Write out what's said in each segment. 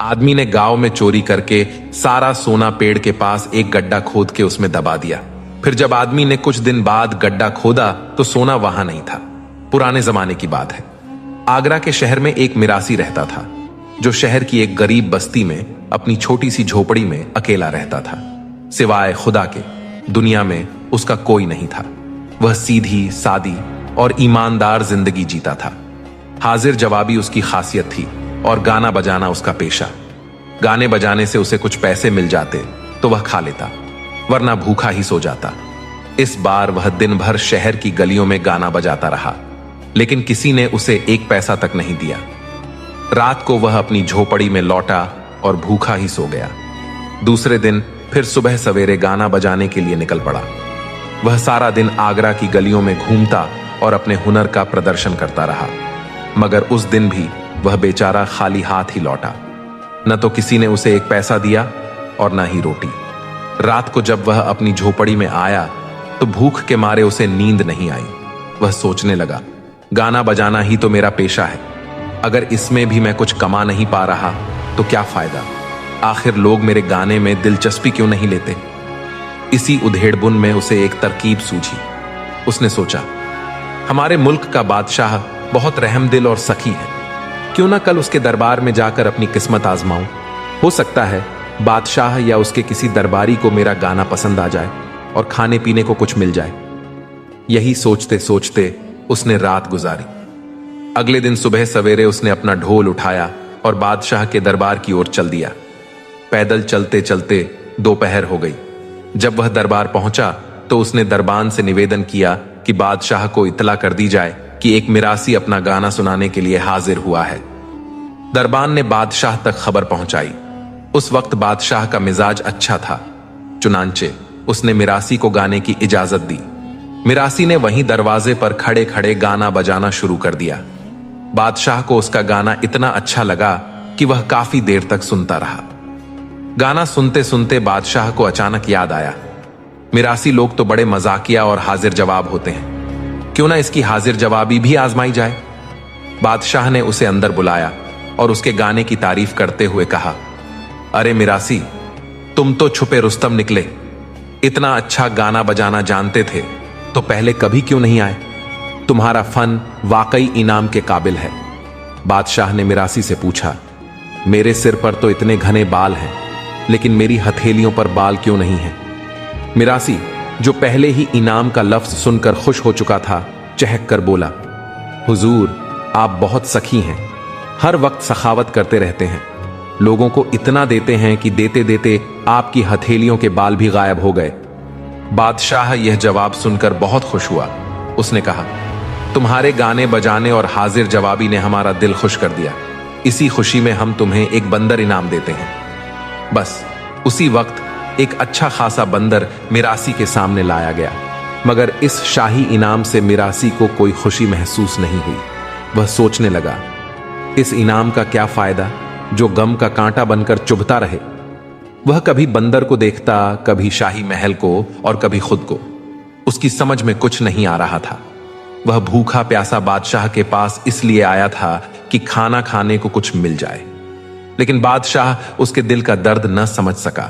आदमी ने गांव में चोरी करके सारा सोना पेड़ के पास एक गड्ढा खोद के उसमें दबा दिया। फिर जब आदमी ने कुछ दिन बाद गड्ढा खोदा तो सोना वहां नहीं था। पुराने जमाने की बात है। आगरा के शहर में एक मिरासी रहता था, जो शहर की एक गरीब बस्ती में अपनी छोटी सी झोपड़ी में अकेला रहता था। सिवाय खुदा के दुनिया में उसका कोई नहीं था। वह सीधी सादी और ईमानदार जिंदगी जीता था। हाजिर जवाबी उसकी खासियत थी और गाना बजाना उसका पेशा। गाने बजाने से उसे कुछ पैसे मिल जाते तो वह खा लेता, वरना भूखा ही सो जाता। इस बार वह दिन भर शहर की गलियों में गाना बजाता रहा, लेकिन किसी ने उसे एक पैसा तक नहीं दिया। रात को वह अपनी झोपड़ी में लौटा और भूखा ही सो गया। दूसरे दिन फिर सुबह सवेरे गाना बजाने के लिए निकल पड़ा। वह सारा दिन आगरा की गलियों में घूमता और अपने हुनर का प्रदर्शन करता रहा, मगर उस दिन भी वह बेचारा खाली हाथ ही लौटा। न तो किसी ने उसे एक पैसा दिया और न ही रोटी। रात को जब वह अपनी झोपड़ी में आया तो भूख के मारे उसे नींद नहीं आई। वह सोचने लगा, गाना बजाना ही तो मेरा पेशा है। अगर इसमें भी मैं कुछ कमा नहीं पा रहा तो क्या फायदा। आखिर लोग मेरे गाने में दिलचस्पी क्यों नहीं लेते। इसी उधेड़बुन में उसे एक तरकीब सूझी। उसने सोचा, हमारे मुल्क का बादशाह बहुत रहमदिल और सखी है। क्यों ना कल उसके दरबार में जाकर अपनी किस्मत आजमाऊं। हो सकता है बादशाह या उसके किसी दरबारी को मेरा गाना पसंद आ जाए और खाने पीने को कुछ मिल जाए। यही सोचते सोचते उसने रात गुजारी। अगले दिन सुबह सवेरे उसने अपना ढोल उठाया और बादशाह के दरबार की ओर चल दिया। पैदल चलते चलते दोपहर हो गई। जब वह दरबार पहुंचा तो उसने दरबान से निवेदन किया कि बादशाह को इतला कर दी जाए कि एक मिरासी अपना गाना सुनाने के लिए हाजिर हुआ है। दरबान ने बादशाह तक खबर पहुंचाई। उस वक्त बादशाह का मिजाज अच्छा था, चुनांचे उसने मिरासी को गाने की इजाजत दी। मिरासी ने वहीं दरवाजे पर खड़े खड़े गाना बजाना शुरू कर दिया। बादशाह को उसका गाना इतना अच्छा लगा कि वह काफी देर तक सुनता रहा। गाना सुनते सुनते बादशाह को अचानक याद आया, मिरासी लोग तो बड़े मजाकिया और हाजिर जवाब होते हैं, क्यों ना इसकी हाजिर जवाबी भी आजमाई जाए। बादशाह ने उसे अंदर बुलाया और उसके गाने की तारीफ करते हुए कहा, अरे मिरासी, तुम तो छुपे रुस्तम निकले। इतना अच्छा गाना बजाना जानते थे तो पहले कभी क्यों नहीं आए। तुम्हारा फन वाकई इनाम के काबिल है। बादशाह ने मिरासी से पूछा, मेरे सिर पर तो इतने घने बाल हैं, लेकिन मेरी हथेलियों पर बाल क्यों नहीं है। मिरासी, जो पहले ही इनाम का लफ्ज सुनकर खुश हो चुका था, चहक कर बोला, हुजूर, आप बहुत सखी हैं। हर वक्त सखावत करते रहते हैं। लोगों को इतना देते हैं कि देते देते आपकी हथेलियों के बाल भी गायब हो गए। बादशाह यह जवाब सुनकर बहुत खुश हुआ। उसने कहा, तुम्हारे गाने बजाने और हाजिर जवाबी ने हमारा दिल खुश कर दिया। इसी खुशी में हम तुम्हें एक बंदर इनाम देते हैं। बस उसी वक्त एक अच्छा खासा बंदर मिरासी के सामने लाया गया, मगर इस शाही इनाम से मिरासी को कोई खुशी महसूस नहीं हुई। वह सोचने लगा, इस इनाम का क्या फायदा जो गम का कांटा बनकर चुभता रहे। वह कभी बंदर को देखता, कभी शाही महल को और कभी खुद को। उसकी समझ में कुछ नहीं आ रहा था। वह भूखा प्यासा बादशाह के पास इसलिए आया था कि खाना खाने को कुछ मिल जाए, लेकिन बादशाह उसके दिल का दर्द न समझ सका।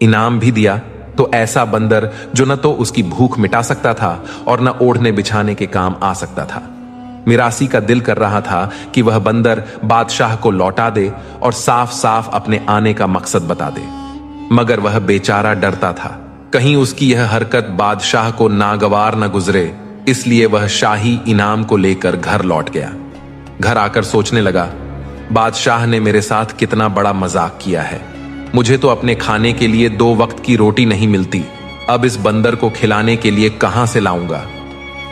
इनाम भी दिया तो ऐसा बंदर जो न तो उसकी भूख मिटा सकता था और न ओढ़ने बिछाने के काम आ सकता था। मिरासी का दिल कर रहा था कि वह बंदर बादशाह को लौटा दे और साफ साफ अपने आने का मकसद बता दे, मगर वह बेचारा डरता था कहीं उसकी यह हरकत बादशाह को नागवार न गुजरे। इसलिए वह शाही इनाम को लेकर घर लौट गया। घर आकर सोचने लगा, बादशाह ने मेरे साथ कितना बड़ा मजाक किया है। मुझे तो अपने खाने के लिए 2 वक्त की रोटी नहीं मिलती, अब इस बंदर को खिलाने के लिए कहां से लाऊंगा।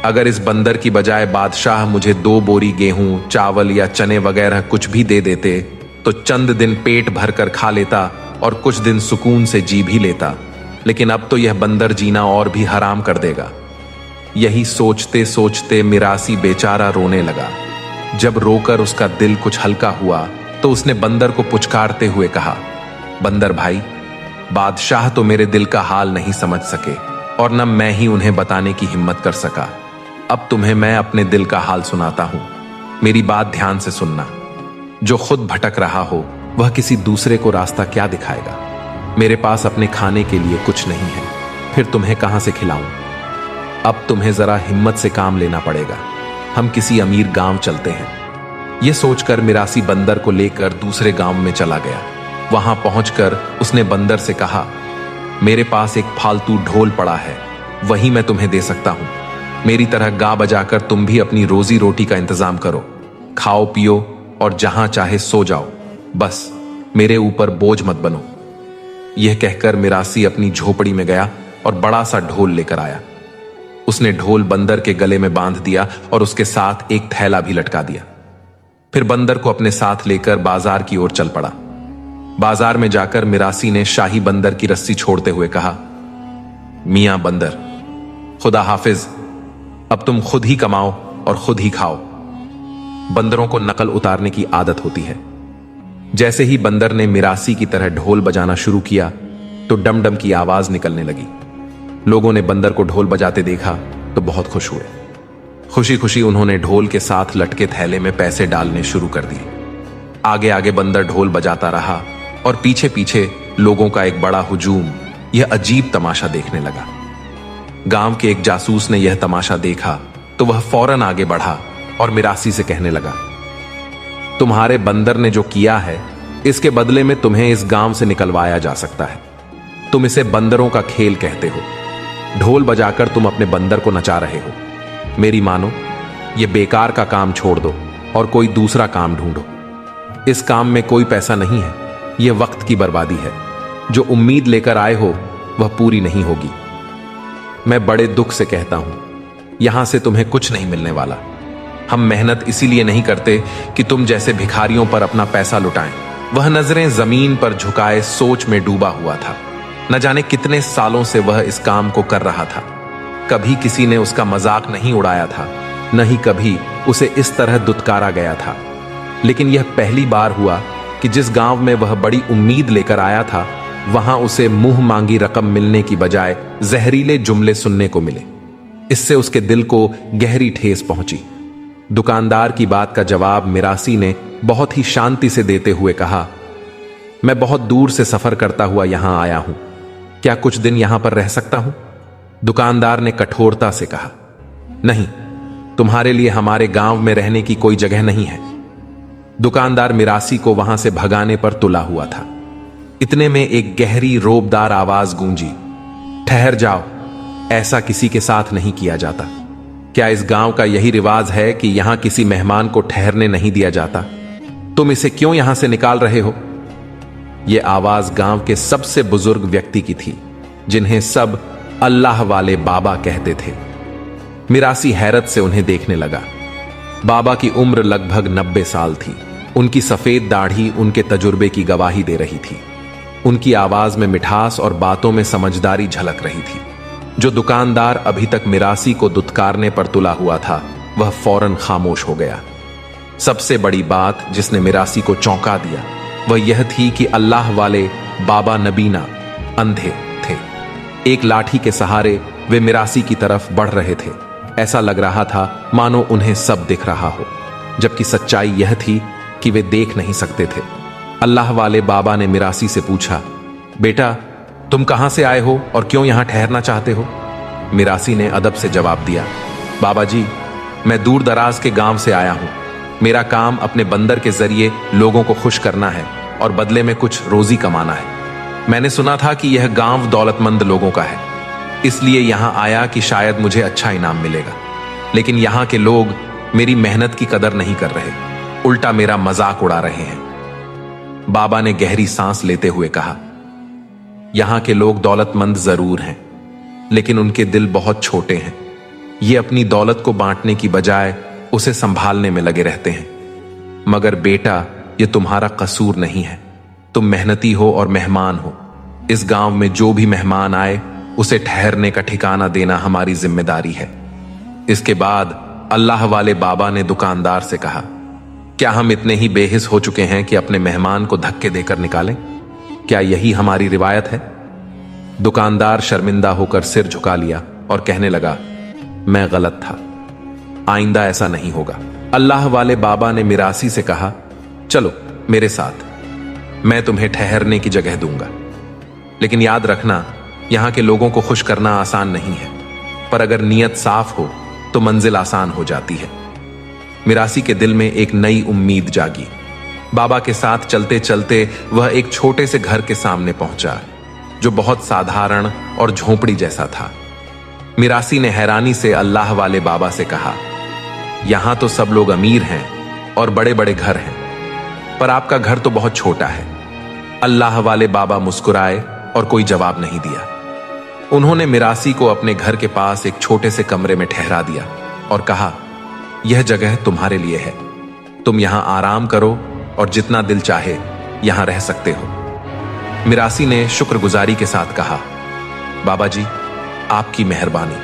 अगर इस बंदर की बजाय बादशाह मुझे 2 बोरी गेहूं, चावल या चने वगैरह कुछ भी दे देते तो चंद दिन पेट भरकर खा लेता और कुछ दिन सुकून से जी भी लेता, लेकिन अब तो यह बंदर जीना और भी हराम कर देगा। यही सोचते सोचते मिरासी बेचारा रोने लगा। जब रोकर उसका दिल कुछ हल्का हुआ तो उसने बंदर को पुचकारते हुए कहा, बंदर भाई, बादशाह तो मेरे दिल का हाल नहीं समझ सके और न मैं ही उन्हें बताने की हिम्मत कर सका। अब तुम्हें मैं अपने दिल का हाल सुनाता हूं। मेरी बात ध्यान से सुनना। जो खुद भटक रहा हो वह किसी दूसरे को रास्ता क्या दिखाएगा? मेरे पास अपने खाने के लिए कुछ नहीं है, फिर तुम्हें कहां से खिलाऊं? अब तुम्हें जरा हिम्मत से काम लेना पड़ेगा। हम किसी अमीर गांव चलते हैं। यह सोचकर मिरासी बंदर को लेकर दूसरे गांव में चला गया। वहां पहुंचकर उसने बंदर से कहा, मेरे पास एक फालतू ढोल पड़ा है, वही मैं तुम्हें दे सकता हूं। मेरी तरह गा बजाकर तुम भी अपनी रोजी रोटी का इंतजाम करो, खाओ पियो और जहां चाहे सो जाओ, बस मेरे ऊपर बोझ मत बनो। यह कहकर मिरासी अपनी झोपड़ी में गया और बड़ा सा ढोल लेकर आया। उसने ढोल बंदर के गले में बांध दिया और उसके साथ एक थैला भी लटका दिया। फिर बंदर को अपने साथ लेकर बाजार की ओर चल पड़ा। बाजार में जाकर मिरासी ने शाही बंदर की रस्सी छोड़ते हुए कहा, मियां बंदर, खुदा हाफिज, अब तुम खुद ही कमाओ और खुद ही खाओ। बंदरों को नकल उतारने की आदत होती है। जैसे ही बंदर ने मिरासी की तरह ढोल बजाना शुरू किया तो डमडम की आवाज निकलने लगी। लोगों ने बंदर को ढोल बजाते देखा तो बहुत खुश हुए। खुशी खुशी उन्होंने ढोल के साथ लटके थैले में पैसे डालने शुरू कर दिए। आगे आगे बंदर ढोल बजाता रहा और पीछे पीछे लोगों का एक बड़ा हुजूम यह अजीब तमाशा देखने लगा। गांव के एक जासूस ने यह तमाशा देखा तो वह फौरन आगे बढ़ा और मिरासी से कहने लगा, तुम्हारे बंदर ने जो किया है इसके बदले में तुम्हें इस गांव से निकलवाया जा सकता है। तुम इसे बंदरों का खेल कहते हो। ढोल बजाकर तुम अपने बंदर को नचा रहे हो। मेरी मानो, यह बेकार का काम छोड़ दो और कोई दूसरा काम ढूंढो। इस काम में कोई पैसा नहीं है, यह वक्त की बर्बादी है। जो उम्मीद लेकर आए हो वह पूरी नहीं होगी। मैं बड़े दुख से कहता हूं, यहां से तुम्हें कुछ नहीं मिलने वाला। हम मेहनत इसीलिए नहीं करते कि तुम जैसे भिखारियों पर अपना पैसा लुटाएं। वह नजरें जमीन पर झुकाए सोच में डूबा हुआ था। न जाने कितने सालों से वह इस काम को कर रहा था। कभी किसी ने उसका मजाक नहीं उड़ाया था, न ही कभी उसे इस तरह दुत्कारा गया था। लेकिन यह पहली बार हुआ कि जिस गांव में वह बड़ी उम्मीद लेकर आया था, वहां उसे मुंह मांगी रकम मिलने की बजाय जहरीले जुमले सुनने को मिले। इससे उसके दिल को गहरी ठेस पहुंची। दुकानदार की बात का जवाब मिरासी ने बहुत ही शांति से देते हुए कहा, मैं बहुत दूर से सफर करता हुआ यहां आया हूं, क्या कुछ दिन यहां पर रह सकता हूं? दुकानदार ने कठोरता से कहा, नहीं, तुम्हारे लिए हमारे गांव में रहने की कोई जगह नहीं है। दुकानदार मिरासी को वहां से भगाने पर तुला हुआ था। इतने में एक गहरी रोबदार आवाज गूंजी, ठहर जाओ, ऐसा किसी के साथ नहीं किया जाता। क्या इस गांव का यही रिवाज है कि यहां किसी मेहमान को ठहरने नहीं दिया जाता? तुम इसे क्यों यहां से निकाल रहे हो? यह आवाज गांव के सबसे बुजुर्ग व्यक्ति की थी, जिन्हें सब अल्लाह वाले बाबा कहते थे। मिरासी हैरत से उन्हें देखने लगा। बाबा की उम्र लगभग 90 साल थी। उनकी सफेद दाढ़ी उनके तजुर्बे की गवाही दे रही थी। उनकी आवाज में मिठास और बातों में समझदारी झलक रही थी। जो दुकानदार अभी तक मिरासी को दुत्कारने पर तुला हुआ था, वह फौरन खामोश हो गया। सबसे बड़ी बात जिसने मिरासी को चौंका दिया वह यह थी कि अल्लाह वाले बाबा नबीना अंधे थे। एक लाठी के सहारे वे मिरासी की तरफ बढ़ रहे थे। ऐसा लग रहा था मानो उन्हें सब दिख रहा हो, जबकि सच्चाई यह थी कि वे देख नहीं सकते थे। अल्लाह वाले बाबा ने मिरासी से पूछा, बेटा, तुम कहां से आए हो और क्यों यहां ठहरना चाहते हो? मिरासी ने अदब से जवाब दिया, बाबा जी, मैं दूर दराज के गांव से आया हूं। मेरा काम अपने बंदर के जरिए लोगों को खुश करना है और बदले में कुछ रोजी कमाना है। मैंने सुना था कि यह गांव दौलतमंद लोगों का है, इसलिए यहां आया कि शायद मुझे अच्छा इनाम मिलेगा। लेकिन यहां के लोग मेरी मेहनत की कदर नहीं कर रहे, उल्टा मेरा मजाक उड़ा रहे हैं। बाबा ने गहरी सांस लेते हुए कहा, यहां के लोग दौलतमंद जरूर हैं, लेकिन उनके दिल बहुत छोटे हैं। ये अपनी दौलत को बांटने की बजाय उसे संभालने में लगे रहते हैं। मगर बेटा, ये तुम्हारा कसूर नहीं है। तुम मेहनती हो और मेहमान हो। इस गांव में जो भी मेहमान आए उसे ठहरने का ठिकाना देना हमारी जिम्मेदारी है। इसके बाद अल्लाह वाले बाबा ने दुकानदार से कहा, क्या हम इतने ही बेहिस हो चुके हैं कि अपने मेहमान को धक्के देकर निकालें? क्या यही हमारी रिवायत है? दुकानदार शर्मिंदा होकर सिर झुका लिया और कहने लगा, मैं गलत था, आइंदा ऐसा नहीं होगा। अल्लाह वाले बाबा ने मिरासी से कहा, चलो मेरे साथ। मैं तुम्हें ठहरने की जगह दूंगा। लेकिन याद रखना, यहां के लोगों को खुश करना आसान नहीं है, पर अगर नीयत साफ हो तो मंजिल आसान हो जाती है। मिरासी के दिल में एक नई उम्मीद जागी। बाबा के साथ चलते चलते वह एक छोटे से घर के सामने पहुंचा, जो बहुत साधारण और झोंपड़ी जैसा था। मिरासी ने हैरानी से अल्लाह वाले बाबा से कहा, यहां तो सब लोग अमीर हैं और बड़े बड़े घर हैं, पर आपका घर तो बहुत छोटा है। अल्लाह वाले बाबा मुस्कुराए और कोई जवाब नहीं दिया। उन्होंने मिरासी को अपने घर के पास एक छोटे से कमरे में ठहरा दिया और कहा, यह जगह तुम्हारे लिए है। तुम यहां आराम करो और जितना दिल चाहे यहां रह सकते हो। मिरासी ने शुक्रगुजारी के साथ कहा, बाबा जी, आपकी मेहरबानी।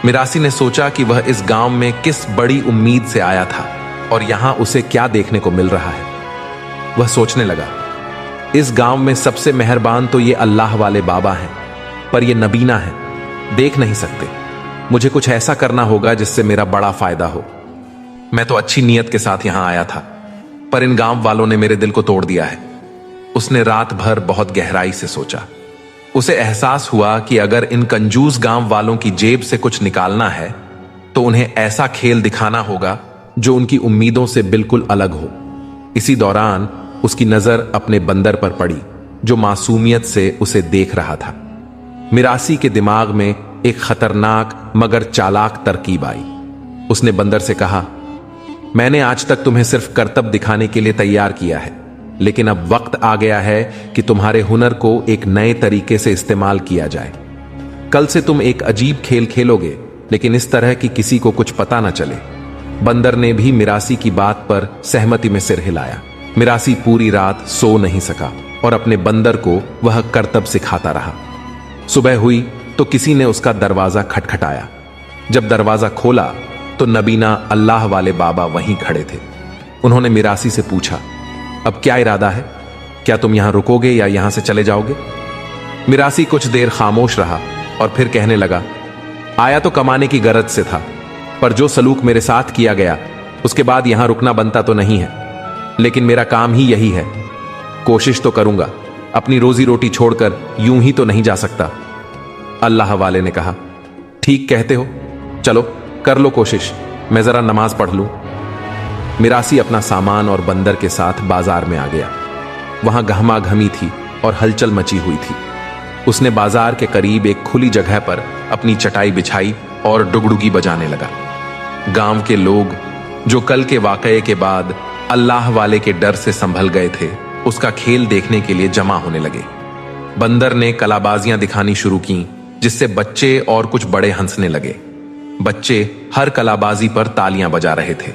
मिरासी ने सोचा कि वह इस गांव में किस बड़ी उम्मीद से आया था और यहां उसे क्या देखने को मिल रहा है। वह सोचने लगा, इस गांव में सबसे मेहरबान तो ये अल्लाह वाले बाबा हैं, पर ये नबीना है, देख नहीं सकते। मुझे कुछ ऐसा करना होगा जिससे मेरा बड़ा फायदा हो। मैं तो अच्छी नीयत के साथ यहां आया था, पर इन गांव वालों ने मेरे दिल को तोड़ दिया है। उसने रात भर बहुत गहराई से सोचा। उसे एहसास हुआ कि अगर इन कंजूस गांव वालों की जेब से कुछ निकालना है तो उन्हें ऐसा खेल दिखाना होगा जो उनकी उम्मीदों से बिल्कुल अलग हो। इसी दौरान उसकी नजर अपने बंदर पर पड़ी, जो मासूमियत से उसे देख रहा था। मिरासी के दिमाग में एक खतरनाक मगर चालाक तरकीब आई। उसने बंदर से कहा, मैंने आज तक तुम्हें सिर्फ करतब दिखाने के लिए तैयार किया है, लेकिन अब वक्त आ गया है कि तुम्हारे हुनर को एक नए तरीके से इस्तेमाल किया जाए। कल से तुम एक अजीब खेल खेलोगे, लेकिन इस तरह कि किसी को कुछ पता न चले। बंदर ने भी मिरासी की बात पर सहमति में सिर हिलाया। मिरासी पूरी रात सो नहीं सका और अपने बंदर को वह करतब सिखाता रहा। सुबह हुई तो किसी ने उसका दरवाजा खटखटाया। जब दरवाजा खोला तो नबीना अल्लाह वाले बाबा वहीं खड़े थे। उन्होंने मिरासी से पूछा, अब क्या इरादा है? क्या तुम यहां रुकोगे या यहां से चले जाओगे? मिरासी कुछ देर खामोश रहा और फिर कहने लगा, आया तो कमाने की गरज से था, पर जो सलूक मेरे साथ किया गया उसके बाद यहां रुकना बनता तो नहीं है। लेकिन मेरा काम ही यही है, कोशिश तो करूंगा। अपनी रोजी रोटी छोड़कर यूं ही तो नहीं जा सकता। अल्लाह वाले ने कहा, ठीक कहते हो, चलो कर लो कोशिश, मैं जरा नमाज पढ़ लूं। मिरासी अपना सामान और बंदर के साथ बाजार में आ गया। वहां गहमा घमी थी और हलचल मची हुई थी। उसने बाजार के करीब एक खुली जगह पर अपनी चटाई बिछाई और डुगडुगी बजाने लगा। गांव के लोग, जो कल के वाकये के बाद अल्लाह वाले के डर से संभल गए थे, उसका खेल देखने के लिए जमा होने लगे। बंदर ने कलाबाजियां दिखानी शुरू की, जिससे बच्चे और कुछ बड़े हंसने लगे। बच्चे हर कलाबाजी पर तालियां बजा रहे थे।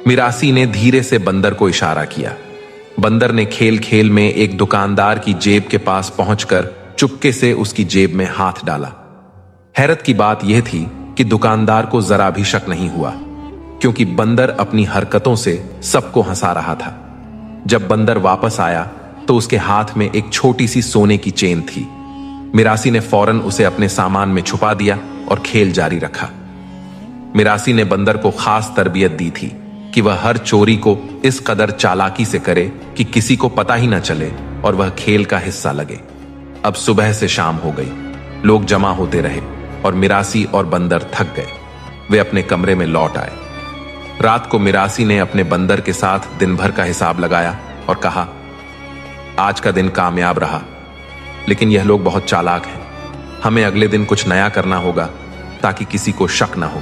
मिरासी ने धीरे से बंदर को इशारा किया। बंदर ने खेल खेल में एक दुकानदार की जेब के पास पहुंचकर चुपके से उसकी जेब में हाथ डाला। हैरत की बात यह थी कि दुकानदार को जरा भी शक नहीं हुआ, क्योंकि बंदर अपनी हरकतों से सबको हंसा रहा था। जब बंदर वापस आया तो उसके हाथ में एक छोटी सी सोने की चेन थी। मिरासी ने फौरन उसे अपने सामान में छुपा दिया और खेल जारी रखा। मिरासी ने बंदर को खास तरबियत दी थी कि वह हर चोरी को इस कदर चालाकी से करे कि किसी को पता ही ना चले और वह खेल का हिस्सा लगे। अब सुबह से शाम हो गई, लोग जमा होते रहे और मिरासी और बंदर थक गए। वे अपने कमरे में लौट आए। रात को मिरासी ने अपने बंदर के साथ दिन भर का हिसाब लगाया और कहा, आज का दिन कामयाब रहा, लेकिन यह लोग बहुत चालाक हैं। हमें अगले दिन कुछ नया करना होगा ताकि किसी को शक ना हो।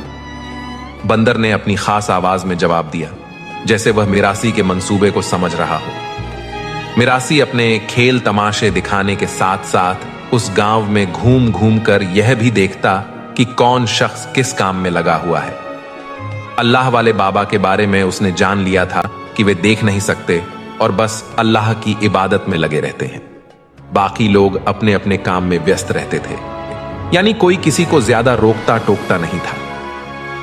बंदर ने अपनी खास आवाज में जवाब दिया, जैसे वह मिरासी के मंसूबे को समझ रहा हो। मिरासी अपने खेल तमाशे दिखाने के साथ साथ उस गांव में घूम घूम कर यह भी देखता कि कौन शख्स किस काम में लगा हुआ है। अल्लाह वाले बाबा के बारे में उसने जान लिया था कि वे देख नहीं सकते और बस अल्लाह की इबादत में लगे रहते हैं। बाकी लोग अपने अपने काम में व्यस्त रहते थे, यानी कोई किसी को ज्यादा रोकता टोकता नहीं था।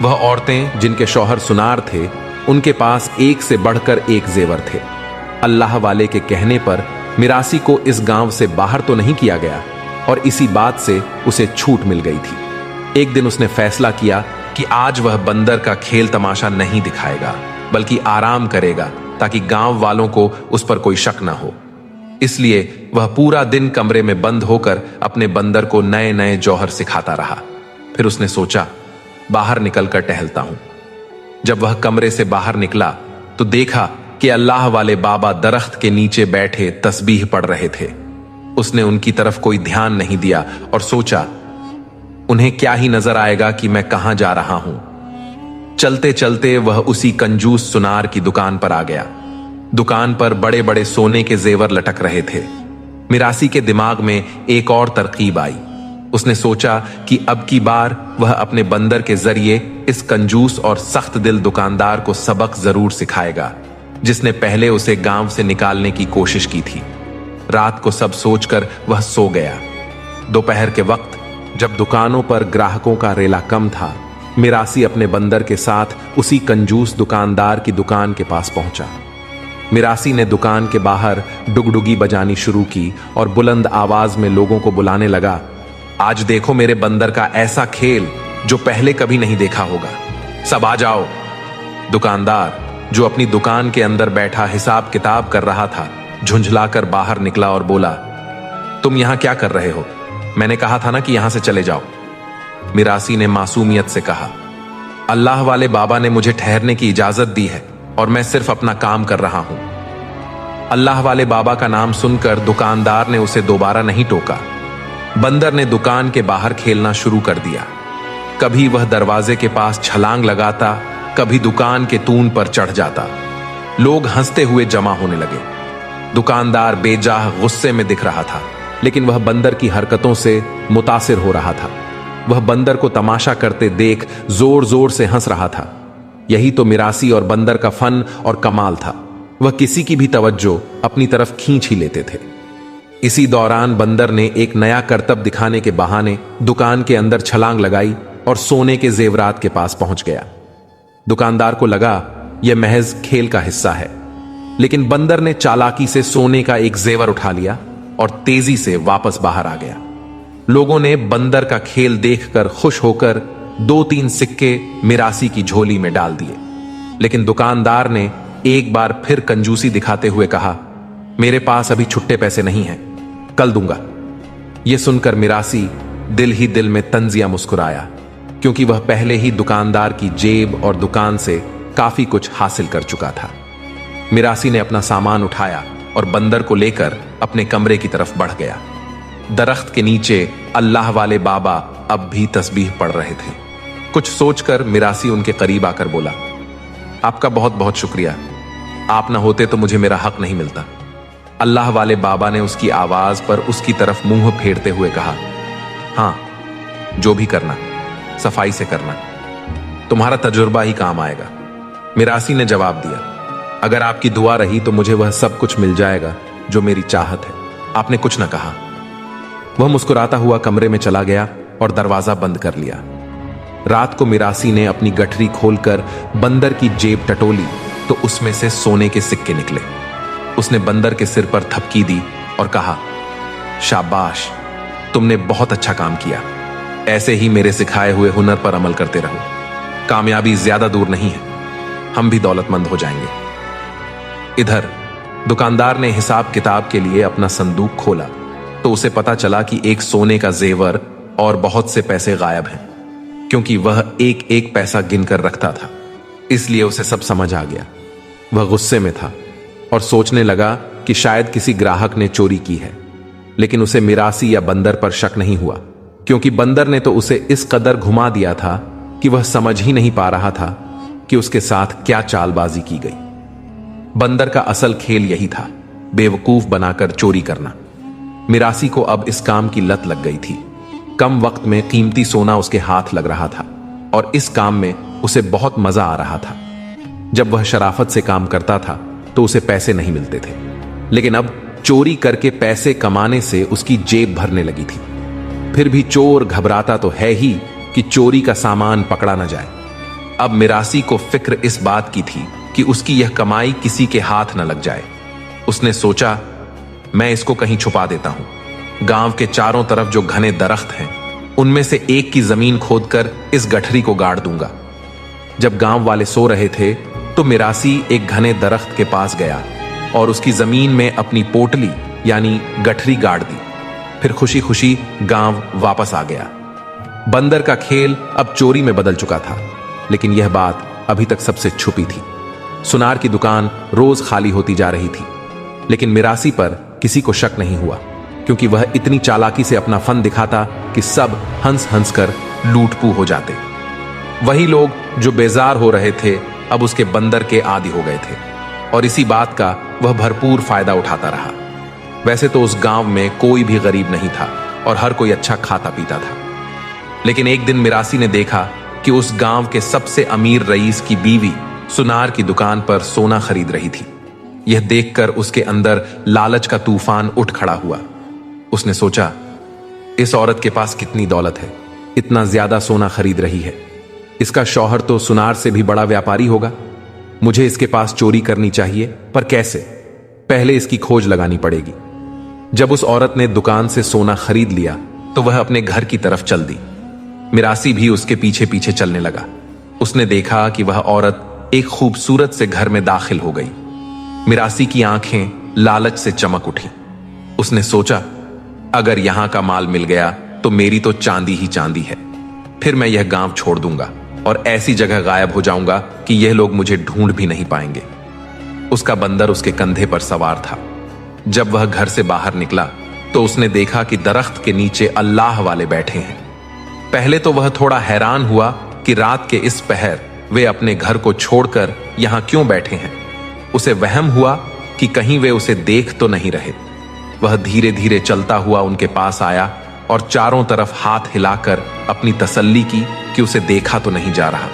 वह औरतें जिनके शौहर सुनार थे, उनके पास एक से बढ़कर एक जेवर थे। अल्लाह वाले के कहने पर मिरासी को इस गांव से बाहर तो नहीं किया गया और इसी बात से उसे छूट मिल गई थी। एक दिन उसने फैसला किया कि आज वह बंदर का खेल तमाशा नहीं दिखाएगा, बल्कि आराम करेगा ताकि गांव वालों को उस पर कोई शक ना हो। इसलिए वह पूरा दिन कमरे में बंद होकर अपने बंदर को नए नए जौहर सिखाता रहा। फिर उसने सोचा, बाहर निकलकर टहलता हूं। जब वह कमरे से बाहर निकला तो देखा कि अल्लाह वाले बाबा दरख्त के नीचे बैठे तस्बीह पढ़ रहे थे। उसने उनकी तरफ कोई ध्यान नहीं दिया और सोचा, उन्हें क्या ही नजर आएगा कि मैं कहां जा रहा हूं। चलते चलते वह उसी कंजूस सुनार की दुकान पर आ गया। दुकान पर बड़े बड़े सोने के जेवर लटक रहे थे। मिरासी के दिमाग में एक और तरकीब आई। उसने सोचा कि अब की बार वह अपने बंदर के जरिए इस कंजूस और सख्त दिल दुकानदार को सबक जरूर सिखाएगा, जिसने पहले उसे गांव से निकालने की कोशिश की थी। रात को सब सोचकर वह सो गया। दोपहर के वक्त जब दुकानों पर ग्राहकों का रेला कम था, मिरासी अपने बंदर के साथ उसी कंजूस दुकानदार की दुकान के पास पहुंचा। मिरासी ने दुकान के बाहर डुगडुगी बजानी शुरू की और बुलंद आवाज में लोगों को बुलाने लगा, आज देखो मेरे बंदर का ऐसा खेल जो पहले कभी नहीं देखा होगा, सब आ जाओ। दुकानदार, जो अपनी दुकान के अंदर बैठा हिसाब किताब कर रहा था, झुंझलाकर बाहर निकला और बोला, तुम यहां क्या कर रहे हो? मैंने कहा था ना कि यहां से चले जाओ। मिरासी ने मासूमियत से कहा, अल्लाह वाले बाबा ने मुझे ठहरने की इजाजत दी है और मैं सिर्फ अपना काम कर रहा हूं। अल्लाह वाले बाबा का नाम सुनकर दुकानदार ने उसे दोबारा नहीं टोका। बंदर ने दुकान के बाहर खेलना शुरू कर दिया। कभी वह दरवाजे के पास छलांग लगाता, कभी दुकान के तून पर चढ़ जाता। लोग हंसते हुए जमा होने लगे। दुकानदार बेजाह गुस्से में दिख रहा था, लेकिन वह बंदर की हरकतों से मुतासिर हो रहा था। वह बंदर को तमाशा करते देख जोर जोर से हंस रहा था। यही तो मिरासी और बंदर का फन और कमाल था। वह किसी की भी तवज्जो अपनी तरफ खींच ही लेते थे। इसी दौरान बंदर ने एक नया करतब दिखाने के बहाने दुकान के अंदर छलांग लगाई और सोने के जेवरात के पास पहुंच गया। दुकानदार को लगा यह महज खेल का हिस्सा है, लेकिन बंदर ने चालाकी से सोने का एक जेवर उठा लिया और तेजी से वापस बाहर आ गया। लोगों ने बंदर का खेल देखकर खुश होकर 2-3 सिक्के मिरासी की झोली में डाल दिए, लेकिन दुकानदार ने एक बार फिर कंजूसी दिखाते हुए कहा, मेरे पास अभी छुट्टे पैसे नहीं हैं, कल दूंगा। यह सुनकर मिरासी दिल ही दिल में तंजिया मुस्कुराया, क्योंकि वह पहले ही दुकानदार की जेब और दुकान से काफी कुछ हासिल कर चुका था। मिरासी ने अपना सामान उठाया और बंदर को लेकर अपने कमरे की तरफ बढ़ गया। दरख्त के नीचे अल्लाह वाले बाबा अब भी तस्बीह पढ़ रहे थे। कुछ सोचकर मिरासी उनके करीब आकर बोला, आपका बहुत बहुत शुक्रिया, आप ना होते तो मुझे मेरा हक नहीं मिलता। अल्लाह वाले बाबा ने उसकी आवाज पर उसकी तरफ मुंह फेरते हुए कहा, हां, जो भी करना सफाई से करना, तुम्हारा तजुर्बा ही काम आएगा। मिरासी ने जवाब दिया, अगर आपकी दुआ रही तो मुझे वह सब कुछ मिल जाएगा जो मेरी चाहत है। आपने कुछ न कहा। वह मुस्कुराता हुआ कमरे में चला गया और दरवाजा बंद कर लिया। रात को मिरासी ने अपनी गठरी खोलकर बंदर की जेब टटोली तो उसमें से सोने के सिक्के निकले। उसने बंदर के सिर पर थपकी दी और कहा, शाबाश, तुमने बहुत अच्छा काम किया। ऐसे ही मेरे सिखाए हुए हुनर पर अमल करते रहो। कामयाबी ज्यादा दूर नहीं है, हम भी दौलतमंद हो जाएंगे। इधर दुकानदार ने हिसाब किताब के लिए अपना संदूक खोला तो उसे पता चला कि एक सोने का जेवर और बहुत से पैसे गायब हैं। क्योंकि वह एक एक पैसा गिनकर रखता था, इसलिए उसे सब समझ आ गया। वह गुस्से में था और सोचने लगा कि शायद किसी ग्राहक ने चोरी की है, लेकिन उसे मिरासी या बंदर पर शक नहीं हुआ, क्योंकि बंदर ने तो उसे इस कदर घुमा दिया था कि वह समझ ही नहीं पा रहा था कि उसके साथ क्या चालबाजी की गई। बंदर का असल खेल यही था, बेवकूफ बनाकर चोरी करना। मिरासी को अब इस काम की लत लग गई थी। कम वक्त में कीमती सोना उसके हाथ लग रहा था और इस काम में उसे बहुत मजा आ रहा था। जब वह शराफत से काम करता था तो उसे पैसे नहीं मिलते थे, लेकिन अब चोरी करके पैसे कमाने से उसकी जेब भरने लगी थी। फिर भी चोर घबराता तो है ही कि चोरी का सामान पकड़ा न जाए। अब मिरासी को फिक्र इस बात की थी कि उसकी यह कमाई किसी के हाथ न लग जाए। उसने सोचा, मैं इसको कहीं छुपा देता हूं। गांव के चारों तरफ जो घने दरख्त हैं, उनमें से एक की जमीन खोदकर इस गठरी को गाड़ दूंगा। जब गांव वाले सो रहे थे तो मिरासी एक घने दरख्त के पास गया और उसकी जमीन में अपनी पोटली यानी गठरी गाड़ दी। फिर खुशी खुशी गांव वापस आ गया। बंदर का खेल अब चोरी में बदल चुका था, लेकिन यह बात अभी तक सबसे छुपी थी। सुनार की दुकान रोज खाली होती जा रही थी, लेकिन मिरासी पर किसी को शक नहीं हुआ, क्योंकि वह इतनी चालाकी से अपना फन दिखाता कि सब हंस हंस कर लूटपू हो जाते। वही लोग जो बेजार हो रहे थे अब उसके बंदर के आदी हो गए थे, और इसी बात का वह भरपूर फायदा उठाता रहा। वैसे तो उस गांव में कोई भी गरीब नहीं था और हर कोई अच्छा खाता पीता था, लेकिन एक दिन मिरासी ने देखा कि उस गांव के सबसे अमीर रईस की बीवी सुनार की दुकान पर सोना खरीद रही थी। यह देखकर उसके अंदर लालच का तूफान उठ खड़ा हुआ। उसने सोचा, इस औरत के पास कितनी दौलत है, इतना ज्यादा सोना खरीद रही है। इसका शौहर तो सुनार से भी बड़ा व्यापारी होगा। मुझे इसके पास चोरी करनी चाहिए, पर कैसे? पहले इसकी खोज लगानी पड़ेगी। जब उस औरत ने दुकान से सोना खरीद लिया तो वह अपने घर की तरफ चल दी। मिरासी भी उसके पीछे पीछे चलने लगा। उसने देखा कि वह औरत एक खूबसूरत से घर में दाखिल हो गई। मिरासी की आंखें लालच से चमक उठी। उसने सोचा, अगर यहां का माल मिल गया तो मेरी तो चांदी ही चांदी है। फिर मैं यह गांव छोड़ दूंगा और ऐसी जगह गायब हो जाऊंगा कि यह लोग मुझे ढूंढ भी नहीं पाएंगे। उसका बंदर उसके कंधे पर सवार था। जब वह घर से बाहर निकला तो उसने देखा कि दरख्त के नीचे अल्लाह वाले बैठे हैं। पहले तो वह थोड़ा हैरान हुआ कि रात के इस पहर वे अपने घर को छोड़कर यहां क्यों बैठे हैं। उसे वहम हुआ कि कहीं वे उसे देख तो नहीं रहे। वह धीरे धीरे चलता हुआ उनके पास आया और चारों तरफ हाथ हिलाकर अपनी तसल्ली की कि उसे देखा तो नहीं जा रहा।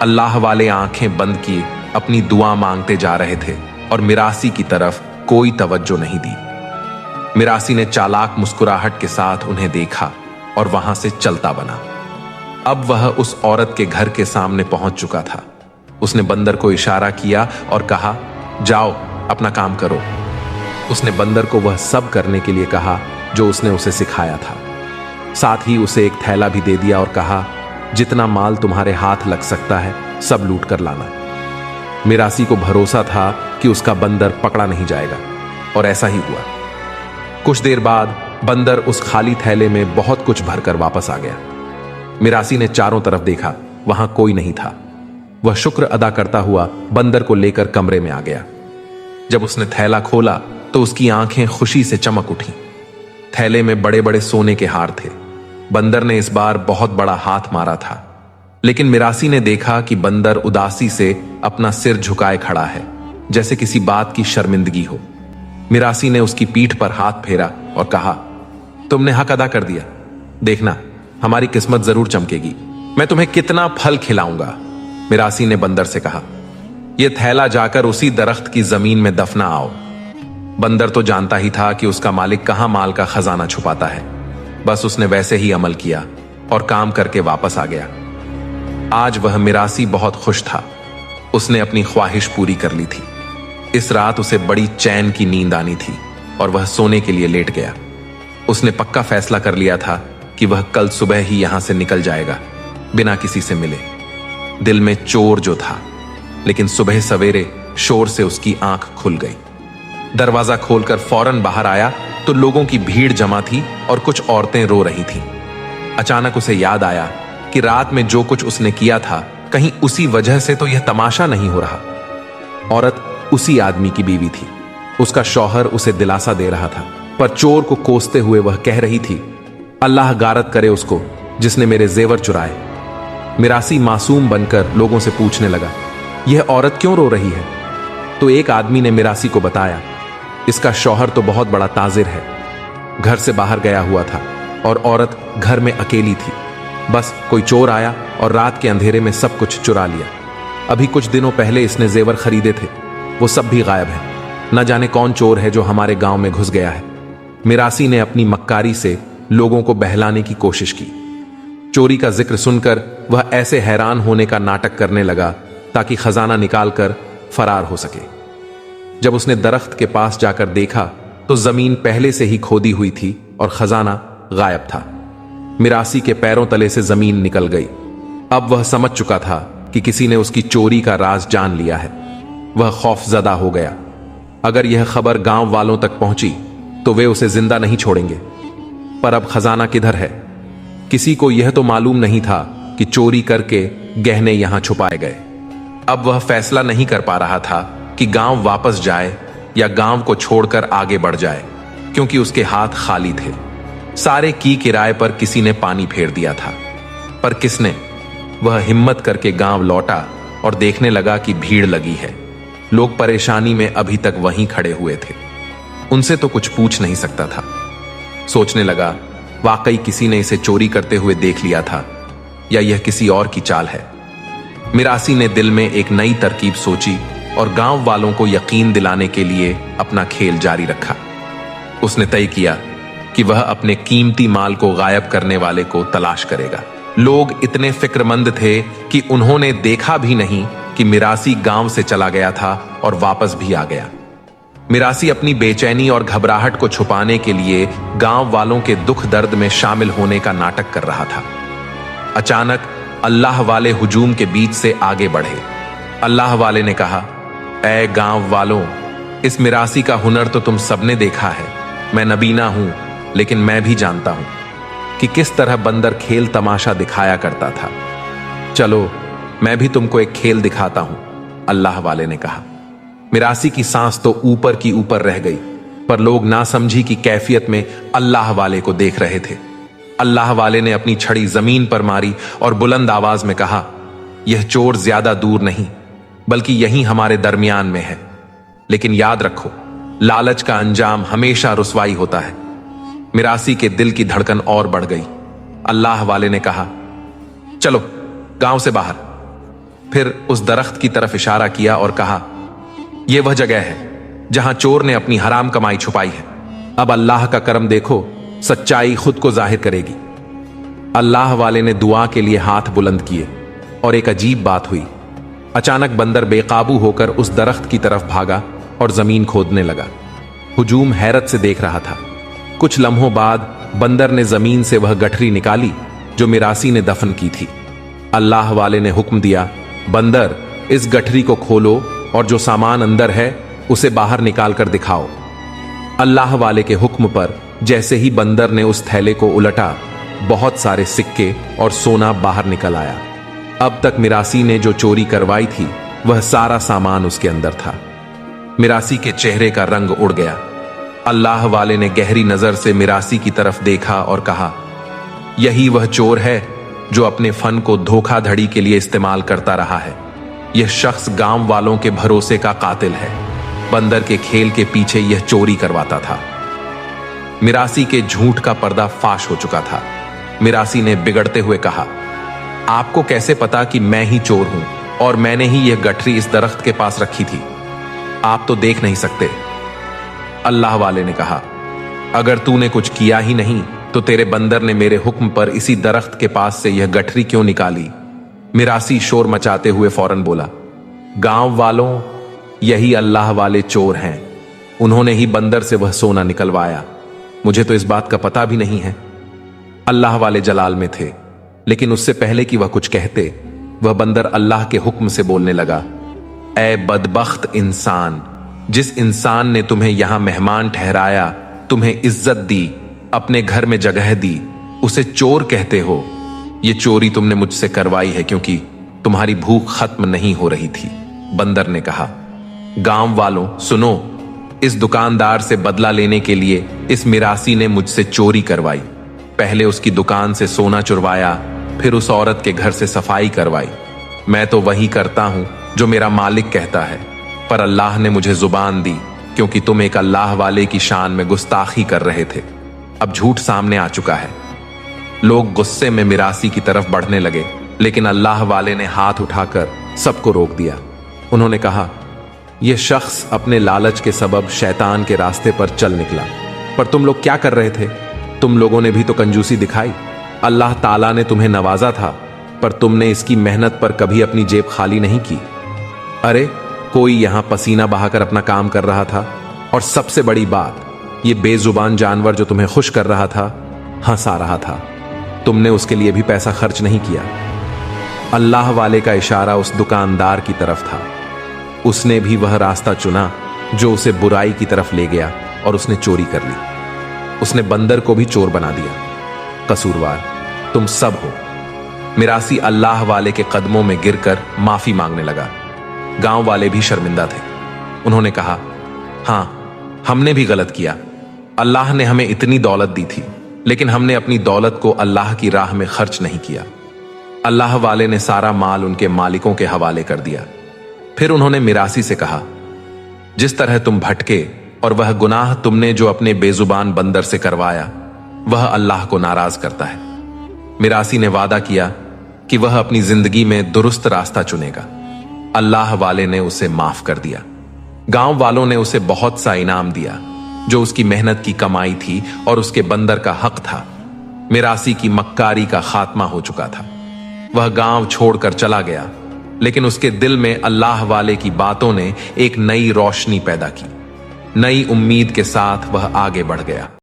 अल्लाह वाले आंखें बंद किए अपनी दुआ मांगते जा रहे थे और मिरासी की तरफ कोई तवज्जो नहीं दी। मिरासी ने चालाक मुस्कुराहट के साथ उन्हें देखा और वहां से चलता बना। अब वह उस औरत के घर के सामने पहुंच चुका था। उसने बंदर को इशारा किया और कहा, जाओ अपना काम करो। उसने बंदर को वह सब करने के लिए कहा जो उसने उसे सिखाया था। साथ ही उसे एक थैला भी दे दिया और कहा, जितना माल तुम्हारे हाथ लग सकता है सब लूट कर लाना। मिरासी को भरोसा था कि उसका बंदर पकड़ा नहीं जाएगा, और ऐसा ही हुआ। कुछ देर बाद बंदर उस खाली थैले में बहुत कुछ भरकर वापस आ गया। मिरासी ने चारों तरफ देखा, वहां कोई नहीं था। वह शुक्र अदा करता हुआ बंदर को लेकर कमरे में आ गया। जब उसने थैला खोला तो उसकी आंखें खुशी से चमक उठी। थैले में बड़े बड़े सोने के हार थे। बंदर ने इस बार बहुत बड़ा हाथ मारा था, लेकिन मिरासी ने देखा कि बंदर उदासी से अपना सिर झुकाए खड़ा है, जैसे किसी बात की शर्मिंदगी हो। मिरासी ने उसकी पीठ पर हाथ फेरा और कहा, तुमने हक अदा कर दिया। देखना, हमारी किस्मत जरूर चमकेगी। मैं तुम्हें कितना फल खिलाऊंगा। मिरासी ने बंदर से कहा, यह थैला जाकर उसी दरख्त की जमीन में दफना आओ। बंदर तो जानता ही था कि उसका मालिक कहां माल का खजाना छुपाता है। बस उसने वैसे ही अमल किया और काम करके वापस आ गया। आज वह मिरासी बहुत खुश था। उसने अपनी ख्वाहिश पूरी कर ली थी। इस रात उसे बड़ी चैन की नींद आनी थी और वह सोने के लिए लेट गया। उसने पक्का फैसला कर लिया था कि वह कल सुबह ही यहां से निकल जाएगा, बिना किसी से मिले। दिल में चोर जो था, लेकिन सुबह सवेरे शोर से उसकी आंख खुल गई। दरवाजा खोलकर फौरन बाहर आया तो लोगों की भीड़ जमा थी और कुछ औरतें रो रही थीं। अचानक उसे याद आया कि रात में जो कुछ उसने किया था, कहीं उसी वजह से तो यह तमाशा नहीं हो रहा। औरत उसी आदमी की बीवी थी। उसका शौहर उसे दिलासा दे रहा था, पर चोर को कोसते हुए वह कह रही थी, अल्लाह गारत करे उसको जिसने मेरे जेवर चुराए। मिरासी मासूम बनकर लोगों से पूछने लगा, यह औरत क्यों रो रही है? तो एक आदमी ने मिरासी को बताया, इसका शौहर तो बहुत बड़ा ताजिर है, घर से बाहर गया हुआ था और औरत घर में अकेली थी। बस कोई चोर आया और रात के अंधेरे में सब कुछ चुरा लिया। अभी कुछ दिनों पहले इसने जेवर खरीदे थे, वो सब भी गायब है। न जाने कौन चोर है जो हमारे गांव में घुस गया है। मिरासी ने अपनी मक्कारी से लोगों को बहलाने की कोशिश की। चोरी का जिक्र सुनकर वह ऐसे हैरान होने का नाटक करने लगा ताकि खजाना निकालकर फरार हो सके। जब उसने दरख्त के पास जाकर देखा तो जमीन पहले से ही खोदी हुई थी और खजाना गायब था। मिरासी के पैरों तले से जमीन निकल गई। अब वह समझ चुका था कि किसी ने उसकी चोरी का राज जान लिया है। वह खौफजदा हो गया। अगर यह खबर गांव वालों तक पहुंची तो वे उसे जिंदा नहीं छोड़ेंगे। पर अब खजाना किधर है? किसी को यह तो मालूम नहीं था कि चोरी करके गहने यहां छुपाए गए। अब वह फैसला नहीं कर पा रहा था कि गांव वापस जाए या गांव को छोड़कर आगे बढ़ जाए, क्योंकि उसके हाथ खाली थे। सारे की किराए पर किसी ने पानी फेर दिया था। पर किसने? वह हिम्मत करके गांव लौटा और देखने लगा कि भीड़ लगी है। लोग परेशानी में अभी तक वहीं खड़े हुए थे। उनसे तो कुछ पूछ नहीं सकता था। सोचने लगा, वाकई किसी ने इसे चोरी करते हुए देख लिया था या यह किसी और की चाल है। मिरासी ने दिल में एक नई तरकीब सोची और गांव वालों को यकीन दिलाने के लिए अपना खेल जारी रखा। उसने तय किया कि वह अपने कीमती माल को गायब करने वाले को तलाश करेगा। लोग इतने फिक्रमंद थे कि उन्होंने देखा भी नहीं कि मिरासी गांव से चला गया था और वापस भी आ गया। मिरासी अपनी बेचैनी और घबराहट को छुपाने के लिए गांव वालों के दुख दर्द में शामिल होने का नाटक कर रहा था। अचानक अल्लाह वाले हुजूम के बीच से आगे बढ़े। अल्लाह वाले ने कहा, ऐ गांव वालों, इस मिरासी का हुनर तो तुम सबने देखा है। मैं नबीना हूं, लेकिन मैं भी जानता हूं कि किस तरह बंदर खेल तमाशा दिखाया करता था। चलो मैं भी तुमको एक खेल दिखाता हूं, अल्लाह वाले ने कहा। मिरासी की सांस तो ऊपर की ऊपर रह गई, पर लोग नासमझी की कैफियत में अल्लाह वाले को देख रहे थे। अल्लाह वाले ने अपनी छड़ी जमीन पर मारी और बुलंद आवाज में कहा, यह चोर ज्यादा दूर नहीं, बल्कि यहीं हमारे दरमियान में है। लेकिन याद रखो, लालच का अंजाम हमेशा रुसवाई होता है। मिरासी के दिल की धड़कन और बढ़ गई। अल्लाह वाले ने कहा, चलो गांव से बाहर। फिर उस दरख्त की तरफ इशारा किया और कहा, यह वह जगह है जहां चोर ने अपनी हराम कमाई छुपाई है। अब अल्लाह का करम देखो, सच्चाई खुद को जाहिर करेगी। अल्लाह वाले ने दुआ के लिए हाथ बुलंद किए और एक अजीब बात हुई। अचानक बंदर बेकाबू होकर उस दरख्त की तरफ भागा और जमीन खोदने लगा। हुजूम हैरत से देख रहा था। कुछ लम्हों बाद बंदर ने जमीन से वह गठरी निकाली जो मिरासी ने दफन की थी। अल्लाह वाले ने हुक्म दिया, बंदर, इस गठरी को खोलो और जो सामान अंदर है उसे बाहर निकाल कर दिखाओ। अल्लाह वाले के हुक्म पर जैसे ही बंदर ने उस थैले को उलटा, बहुत सारे सिक्के और सोना बाहर निकल आया। अब तक मिरासी ने जो चोरी करवाई थी वह सारा सामान उसके अंदर था। मिरासी के चेहरे का रंग उड़ गया। अल्लाह वाले ने गहरी नजर से मिरासी की तरफ देखा और कहा, यही वह चोर है जो अपने फन को धोखाधड़ी के लिए इस्तेमाल करता रहा है। यह शख्स गांव वालों के भरोसे का कातिल है। बंदर के खेल के पीछे यह चोरी करवाता था। मिरासी के झूठ का पर्दा फाश हो चुका था। मिरासी ने बिगड़ते हुए कहा, आपको कैसे पता कि मैं ही चोर हूं और मैंने ही यह गठरी इस दरख्त के पास रखी थी? आप तो देख नहीं सकते। अल्लाह वाले ने कहा, अगर तूने कुछ किया ही नहीं तो तेरे बंदर ने मेरे हुक्म पर इसी दरख्त के पास से यह गठरी क्यों निकाली? मिरासी शोर मचाते हुए फौरन बोला, गांव वालों, यही अल्लाह वाले चोर हैं। उन्होंने ही बंदर से वह सोना निकलवाया। मुझे तो इस बात का पता भी नहीं है। अल्लाह वाले जलाल में थे, लेकिन उससे पहले कि वह कुछ कहते, वह बंदर अल्लाह के हुक्म से बोलने लगा, ऐ बदबख्त इंसान, जिस इंसान ने तुम्हें यहां मेहमान ठहराया, तुम्हें इज्जत दी, अपने घर में जगह दी, उसे चोर कहते हो। यह चोरी तुमने मुझसे करवाई है क्योंकि तुम्हारी भूख खत्म नहीं हो रही थी। बंदर ने कहा, गांव वालों सुनो, इस दुकानदार से बदला लेने के लिए इस मिरासी ने मुझसे चोरी करवाई। पहले उसकी दुकान से सोना चुरवाया, फिर उस औरत के घर से सफाई करवाई। मैं तो वही करता हूं जो मेरा मालिक कहता है, पर अल्लाह ने मुझे जुबान दी क्योंकि तुम एक अल्लाह वाले की शान में गुस्ताखी कर रहे थे। अब झूठ सामने आ चुका है। लोग गुस्से में मिरासी की तरफ बढ़ने लगे, लेकिन अल्लाह वाले ने हाथ उठाकर सबको रोक दिया। उन्होंने कहा, यह शख्स अपने लालच के सबब शैतान के रास्ते पर चल निकला। पर तुम लोग क्या कर रहे थे? तुम लोगों ने भी तो कंजूसी दिखाई। अल्लाह ताला ने तुम्हें नवाजा था, पर तुमने इसकी मेहनत पर कभी अपनी जेब खाली नहीं की। अरे कोई यहां पसीना बहाकर अपना काम कर रहा था, और सबसे बड़ी बात, यह बेजुबान जानवर जो तुम्हें खुश कर रहा था, हंसा रहा था। तुमने उसके लिए भी पैसा खर्च नहीं किया। अल्लाह वाले का इशारा उस दुकानदार की तरफ था। उसने भी वह रास्ता चुना जो उसे बुराई की तरफ ले गया और उसने चोरी कर ली। उसने बंदर को भी चोर बना दिया। कसूरवार तुम सब हो। मिरासी अल्लाह वाले के कदमों में गिरकर माफी मांगने लगा। गांव वाले भी शर्मिंदा थे। उन्होंने कहा, हां, हमने भी गलत किया। अल्लाह ने हमें इतनी दौलत दी थी, लेकिन हमने अपनी दौलत को अल्लाह की राह में खर्च नहीं किया। अल्लाह वाले ने सारा माल उनके मालिकों के हवाले कर दिया। फिर उन्होंने मिरासी से कहा, जिस तरह तुम भटके और वह गुनाह तुमने जो अपने बेजुबान बंदर से करवाया, वह अल्लाह को नाराज करता है। मिरासी ने वादा किया कि वह अपनी जिंदगी में दुरुस्त रास्ता चुनेगा। अल्लाह वाले ने उसे माफ कर दिया। गांव वालों ने उसे बहुत सा इनाम दिया जो उसकी मेहनत की कमाई थी और उसके बंदर का हक था। मिरासी की मक्कारी का खात्मा हो चुका था। वह गांव छोड़कर चला गया, लेकिन उसके दिल में अल्लाह वाले की बातों ने एक नई रोशनी पैदा की। नई उम्मीद के साथ वह आगे बढ़ गया।